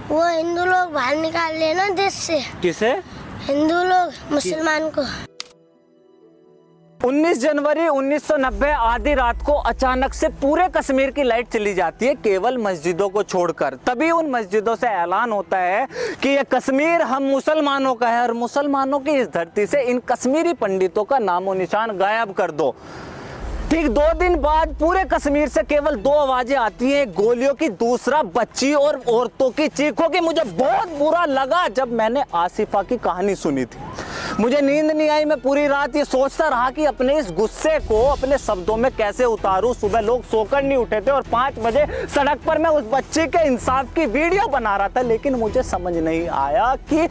वो हिंदू लोग बाहर निकाल रहे ना देश से। किसे? हिंदू लोग मुसलमान को। 19 जनवरी 1990 आधी रात को अचानक से पूरे कश्मीर की लाइट चली जाती है, केवल मस्जिदों को छोड़कर। तभी उन मस्जिदों से ऐलान होता है कि ये कश्मीर हम मुसलमानों का है और मुसलमानों की इस धरती से इन कश्मीरी पंडितों का नामो निशान गायब कर दो। ठीक 2 दिन बाद पूरे कश्मीर से केवल 2 आवाजें आती हैं, गोलियों की, दूसरा बच्ची और औरतों की चीखों की। मुझे बहुत बुरा लगा जब मैंने आसिफा की कहानी सुनी थी। मुझे नींद नहीं आई, मैं पूरी रात ये सोचता रहा कि अपने इस गुस्से को अपने शब्दों में कैसे उतारूं। सुबह लोग सोकर नहीं उठे थे और 5 बजे सड़क पर मैं उस बच्चे के इंसाफ की वीडियो बना रहा था, लेकिन मुझे समझ नहीं आया कि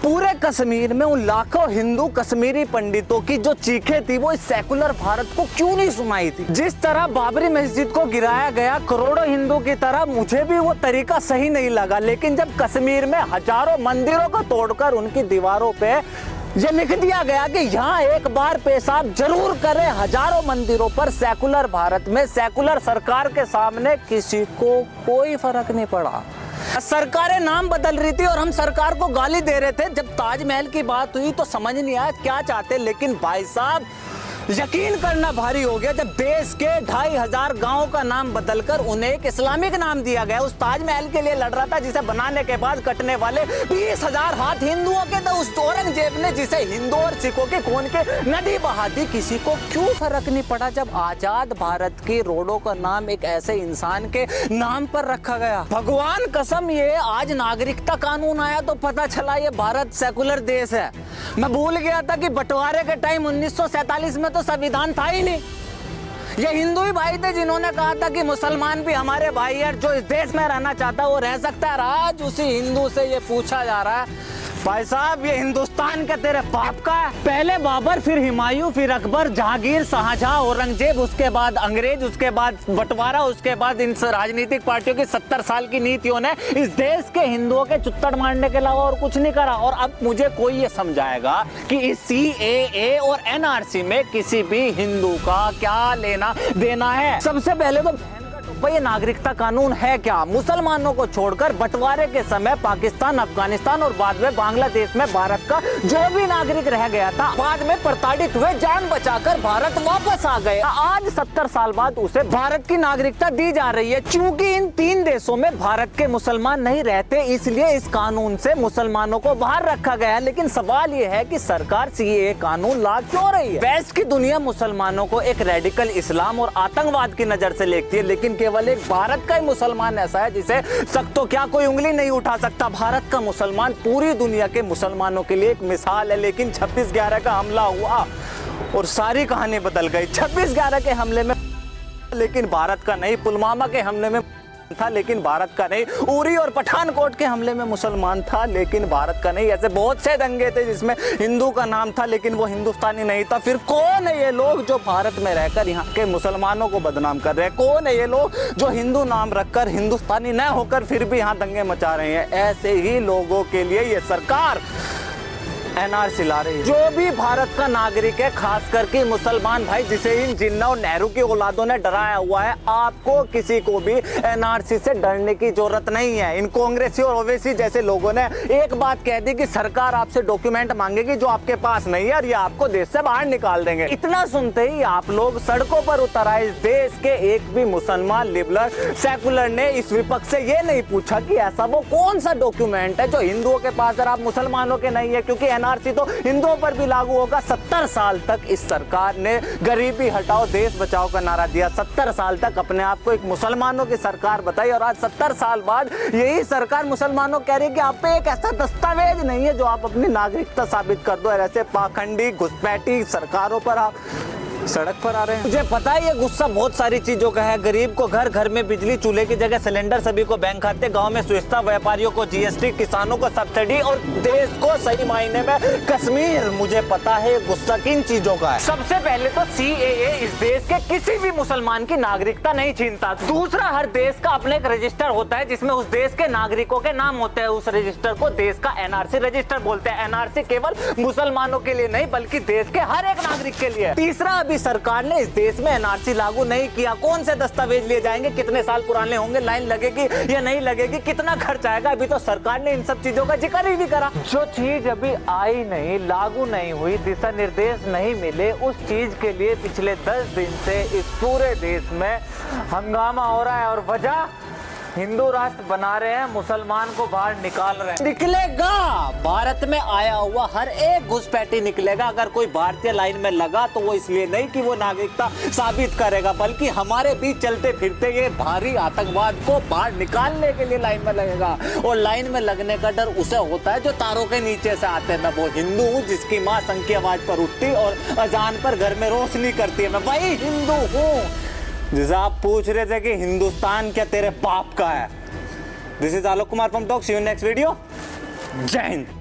पूरे कश्मीर में उन लाखों हिंदू कश्मीरी पंडितों की जो चीखें थी वो इस सेकुलर भारत को क्यों नहीं सुनाई थी। जिस तरह बाबरी मस्जिद को गिराया गया करोड़ों हिंदू की तरह, मुझे भी वो तरीका सही नहीं लगा। लेकिन जब कश्मीर में हजारों मंदिरों को तोड़कर उनकी दीवारों पे ये लिख दिया गया कि यहाँ एक बार पेशाब जरूर करें, हजारों मंदिरों पर सेकुलर भारत में सेकुलर सरकार के सामने किसी को कोई फर्क नहीं पड़ा। सरकारें नाम बदल रही थी और हम सरकार को गाली दे रहे थे। जब ताजमहल की बात हुई तो समझ नहीं आया क्या चाहते, लेकिन भाई साहब यकीन करना भारी हो गया जब देश के 2500 गांवों का नाम बदलकर उन्हें एक इस्लामिक नाम दिया गया। उस ताजमहल के लिए लड़ रहा था जिसे बनाने के बाद कटने वाले 20,000 हाथ हिंदुओं के, तो उस औरंगजेब ने जिसे हिंदू और सिखों के खून के नदी बहा दी, किसी को क्यों फर्क नहीं पड़ा जब आजाद भारत की रोडों का नाम एक ऐसे इंसान के नाम पर रखा गया। भगवान कसम, ये आज नागरिकता कानून आया तो पता चला ये भारत सेकुलर देश है। मैं भूल गया था कि बंटवारे के टाइम 1947 में तो संविधान था ही नहीं। ये हिंदू ही भाई थे जिन्होंने कहा था कि मुसलमान भी हमारे भाई है, जो इस देश में रहना चाहता है वो रह सकता है। आज उसी हिंदू से ये पूछा जा रहा है, भाई साहब ये हिंदुस्तान का तेरे बाप का है? पहले बाबर, फिर हुमायूं, फिर अकबर, जहांगीर, शाहजहां, औरंगजेब, उसके बाद अंग्रेज, उसके बाद बंटवारा, उसके बाद इन राजनीतिक पार्टियों की 70 साल की नीतियों ने इस देश के हिंदुओं के चुत्तड़ मारने के अलावा और कुछ नहीं करा। और अब मुझे कोई ये समझाएगा कि इस CAA और NRC में किसी भी हिंदू का क्या लेना देना है? सबसे पहले तो ये नागरिकता कानून है क्या? मुसलमानों को छोड़कर बंटवारे के समय पाकिस्तान, अफगानिस्तान और बाद में बांग्लादेश में भारत का जो भी नागरिक रह गया था, बाद में प्रताड़ित हुए, जान बचाकर भारत वापस आ गए। आज 70 साल बाद उसे भारत की नागरिकता दी जा रही है। चूंकि इन 3 देशों में भारत के मुसलमान नहीं रहते, इसलिए इस कानून से मुसलमानों को बाहर रखा गया है। लेकिन सवाल यह है कि सरकार CAA कानून ला क्यों रही है? वेस्ट की दुनिया मुसलमानों को एक रेडिकल इस्लाम और आतंकवाद की नजर से देखती है, लेकिन केवल एक भारत का ही मुसलमान ऐसा है जिसे सख्त तो क्या कोई उंगली नहीं उठा सकता। भारत का मुसलमान पूरी दुनिया के मुसलमानों के लिए एक मिसाल है। लेकिन 26/11 का हमला हुआ और सारी कहानी बदल गई। 26/11 के हमले में लेकिन भारत का नहीं, पुलवामा के हमले में था लेकिन भारत का नहीं, उरी और पठानकोट के हमले में मुसलमान था लेकिन भारत का नहीं। ऐसे बहुत से दंगे थे जिसमें हिंदू का नाम था लेकिन वो हिंदुस्तानी नहीं था। फिर कौन है ये लोग जो भारत में रहकर यहाँ के मुसलमानों को बदनाम कर रहे हैं? कौन है ये लोग जो हिंदू नाम रखकर हिंदुस्तानी न होकर फिर भी यहाँ दंगे मचा रहे हैं? ऐसे ही लोगों के लिए ये सरकार NRC ला रही है। जो भी भारत का नागरिक है, खास करके मुसलमान भाई जिसे इन जिन्ना और नेहरू की औलादों ने डराया हुआ है, आपको किसी को भी NRC से डरने की जरूरत नहीं है। इन कांग्रेसी और ओवैसी जैसे लोगों ने एक बात कह दी कि सरकार आपसे डॉक्यूमेंट मांगेगी जो आपके पास नहीं है और ये आपको देश से बाहर निकाल देंगे। इतना सुनते ही आप लोग सड़कों पर उतर आए। इस देश के एक भी मुसलमान लिबरल सेकुलर ने इस विपक्ष से ये नहीं पूछा कि ऐसा वो कौन सा डॉक्यूमेंट है जो हिंदुओं के पास और आप मुसलमानों के नहीं है, क्योंकि NRC तो हिंदुओं पर भी लागू होगा। 70 साल तक इस सरकार ने गरीबी हटाओ देश बचाओ का नारा दिया। 70 साल तक अपने आप को एक मुसलमानों की सरकार बताई और आज 70 साल बाद यही सरकार मुसलमानों कह रही है कि आप पे एक ऐसा दस्तावेज नहीं है जो आप अपनी नागरिकता साबित कर दो। और ऐसे पाखंडी घुसपैठी सरकारों पर आप सड़क पर आ रहे हैं। मुझे पता है ये गुस्सा बहुत सारी चीजों का है। गरीब को घर घर में बिजली, चूल्हे की जगह सिलेंडर, सभी को बैंक खाते, गांव में सुविधा, व्यापारियों को GST, किसानों को सब्सिडी और देश को सही मायने में कश्मीर। मुझे पता है गुस्सा किन चीजों का है। सबसे पहले तो CAA इस देश के किसी भी मुसलमान की नागरिकता नहीं छीनता। दूसरा, हर देश का अपने एक रजिस्टर होता है जिसमें उस देश के नागरिकों के नाम होते हैं। उस रजिस्टर को देश का NRC रजिस्टर बोलते हैं। NRC केवल मुसलमानों के लिए नहीं बल्कि देश के हर एक नागरिक के लिए है। तीसरा, अभी अभी सरकार ने इस देश में एनआरसी लागू नहीं किया, कौन से दस्तावेज लिए जाएंगे, कितने साल पुराने होंगे, लाइन लगेगी या नहीं लगेगी, कितना खर्च आएगा, अभी तो सरकार ने इन सब चीजों का जिक्र ही नहीं करा। जो चीज अभी आई नहीं, लागू नहीं हुई, दिशा निर्देश नहीं मिले, उस चीज के लिए पिछले 10 दिन से इस पूरे देश में हंगामा हो रहा है। और वजह, हिंदू राष्ट्र बना रहे हैं, मुसलमान को बाहर निकाल रहे हैं। निकलेगा, भारत में आया हुआ हर एक घुसपैठी निकलेगा। अगर कोई भारतीय लाइन में लगा तो वो इसलिए नहीं कि वो नागरिकता साबित करेगा, बल्कि हमारे बीच चलते फिरते ये भारी आतंकवाद को बाहर निकालने के लिए लाइन में लगेगा। और लाइन में लगने का डर उसे होता है जो तारों के नीचे से आते हैं। मैं वो हिंदू हूँ जिसकी माँ शंख की आवाज पर उठती और अजान पर घर में रोशनी करती है। मैं वही हिंदू हूँ जिसे आप पूछ रहे थे कि हिंदुस्तान क्या तेरे बाप का है। This is Alok Kumar from talk, see you next video. जय हिंद।